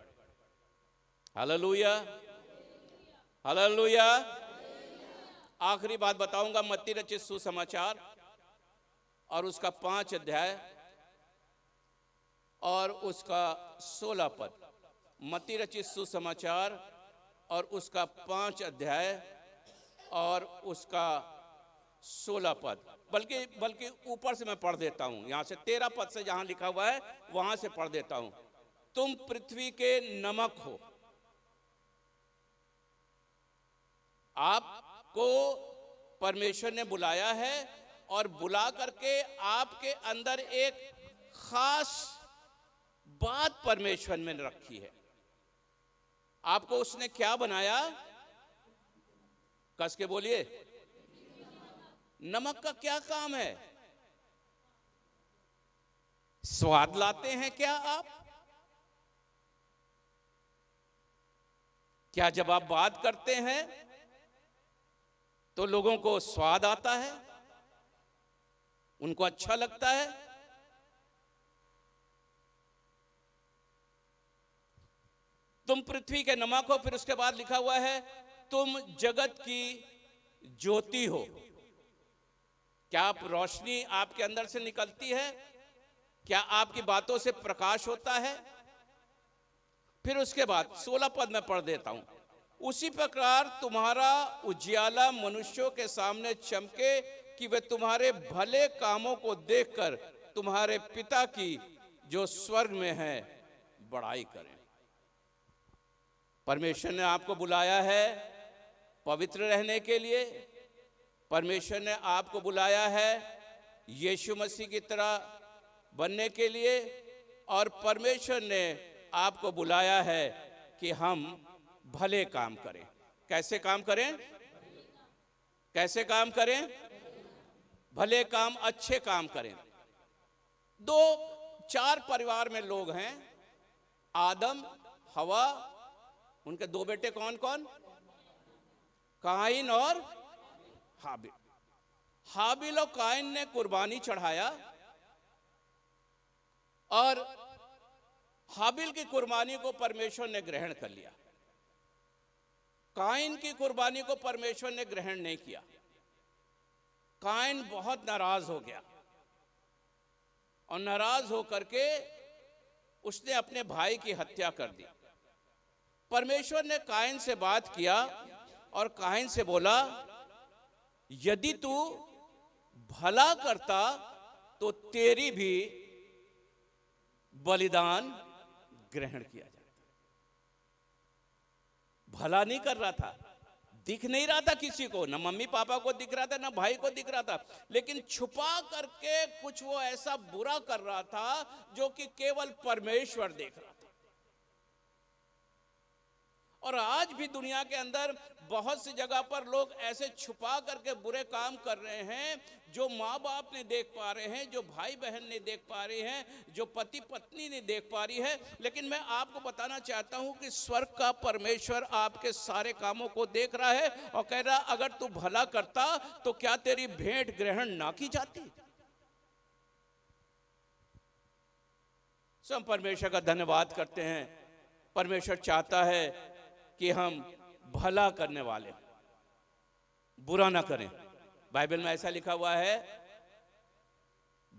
Hallelujah, hallelujah. आखिरी बात बताऊंगा, मत्ती रचित सुसमाचार और उसका 5 अध्याय और उसका 16 पद। मत्ती रचित सुसमाचार और उसका 5 अध्याय और उसका 16 पद। बल्कि ऊपर से मैं पढ़ देता हूं, यहां से 13 पद से जहां लिखा हुआ है वहां से पढ़ देता हूं। तुम पृथ्वी के नमक हो। आपको परमेश्वर ने बुलाया है और बुला करके आपके अंदर एक खास बात परमेश्वर ने रखी है। आपको उसने क्या बनाया? कस के बोलिए, नमक का क्या काम है? स्वाद लाते हैं क्या आप? क्या जब आप बात करते हैं तो लोगों को स्वाद आता है, उनको अच्छा लगता है? तुम पृथ्वी के नमक हो। फिर उसके बाद लिखा हुआ है, तुम जगत की ज्योति हो। क्या आप रोशनी आपके अंदर से निकलती है? क्या आपकी बातों से प्रकाश होता है? फिर उसके बाद 16 पद में पढ़ देता हूं। उसी प्रकार तुम्हारा उजियाला मनुष्यों के सामने चमके, कि वे तुम्हारे भले कामों को देखकर तुम्हारे पिता की जो स्वर्ग में है बड़ाई करें। परमेश्वर ने आपको बुलाया है पवित्र रहने के लिए। परमेश्वर ने आपको बुलाया है यीशु मसीह की तरह बनने के लिए, और परमेश्वर ने आपको बुलाया है कि हम भले काम करें। कैसे काम करें? कैसे काम करें? भले काम, अच्छे काम करें। 4 परिवार में लोग हैं, आदम, हवा, उनके 2 बेटे कौन कौन? काइन और हाबिल। हाबिल और काइन ने कुर्बानी चढ़ाया, और हाबिल की कुर्बानी को परमेश्वर ने ग्रहण कर लिया, काइन की कुर्बानी को परमेश्वर ने ग्रहण नहीं किया। काइन बहुत नाराज हो गया और नाराज होकर के उसने अपने भाई की हत्या कर दी। परमेश्वर ने काइन से बात किया और काइन से बोला, यदि तू भला करता तो तेरी भी बलिदान ग्रहण किया जाता। भला नहीं कर रहा था, दिख नहीं रहा था किसी को, ना मम्मी पापा को दिख रहा था, ना भाई को दिख रहा था, लेकिन छुपा करके कुछ वो ऐसा बुरा कर रहा था जो कि केवल परमेश्वर देख रहा था। और आज भी दुनिया के अंदर बहुत सी जगह पर लोग ऐसे छुपा करके बुरे काम कर रहे हैं, जो माँ बाप ने देख पा रहे हैं, जो भाई बहन ने देख पा रहे हैं, जो पति पत्नी ने देख पा रही है। लेकिन मैं आपको बताना चाहता हूं कि स्वर्ग का परमेश्वर आपके सारे कामों को देख रहा है और कह रहा, अगर तू भला करता तो क्या तेरी भेंट ग्रहण ना की जाती। सब परमेश्वर का धन्यवाद करते हैं। परमेश्वर चाहता है कि हम भला करने वाले, बुरा ना करें। बाइबल में ऐसा लिखा हुआ है,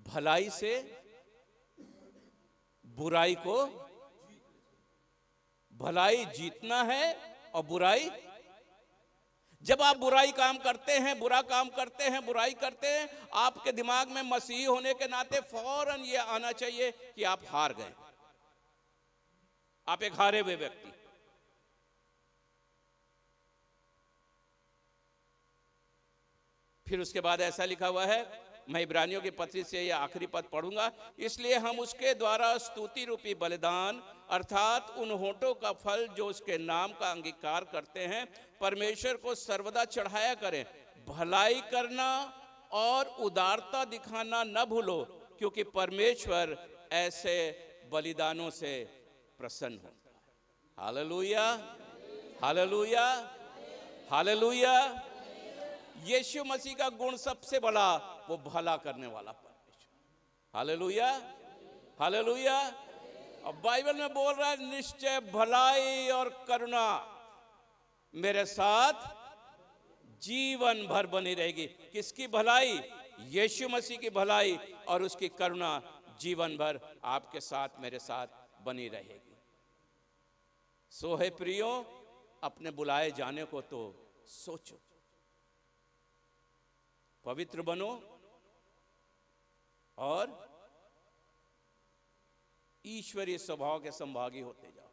भलाई से बुराई को, भलाई जीतना है और बुराई, जब आप बुराई काम करते हैं, बुरा काम करते हैं, बुराई करते हैं, आपके दिमाग में मसीही होने के नाते फौरन ये आना चाहिए कि आप हार गए, आप एक हारे हुए व्यक्ति। फिर उसके बाद ऐसा लिखा हुआ है, मैं इब्रानियों की पत्री से यह आखिरी पद पढ़ूंगा, इसलिए हम उसके द्वारा स्तुति रूपी बलिदान अर्थात उन होठों का फल जो उसके नाम का अंगीकार करते हैं, परमेश्वर को सर्वदा चढ़ाया करें। भलाई करना और उदारता दिखाना न भूलो, क्योंकि परमेश्वर ऐसे बलिदानों से प्रसन्न होता है। Hallelujah, hallelujah, hallelujah. यीशु मसीह का गुण सबसे बड़ा, वो भला करने वाला परमेश्वर। Hallelujah, hallelujah. और बाइबल में बोल रहा है, निश्चय भलाई और करुणा मेरे साथ जीवन भर बनी रहेगी। किसकी भलाई? यीशु मसीह की भलाई और उसकी करुणा जीवन भर आपके साथ, मेरे साथ बनी रहेगी। सो है प्रियो, अपने बुलाए जाने को तो सोचो, पवित्र बनो और ईश्वरीय स्वभाव के संभागी होते जाओ।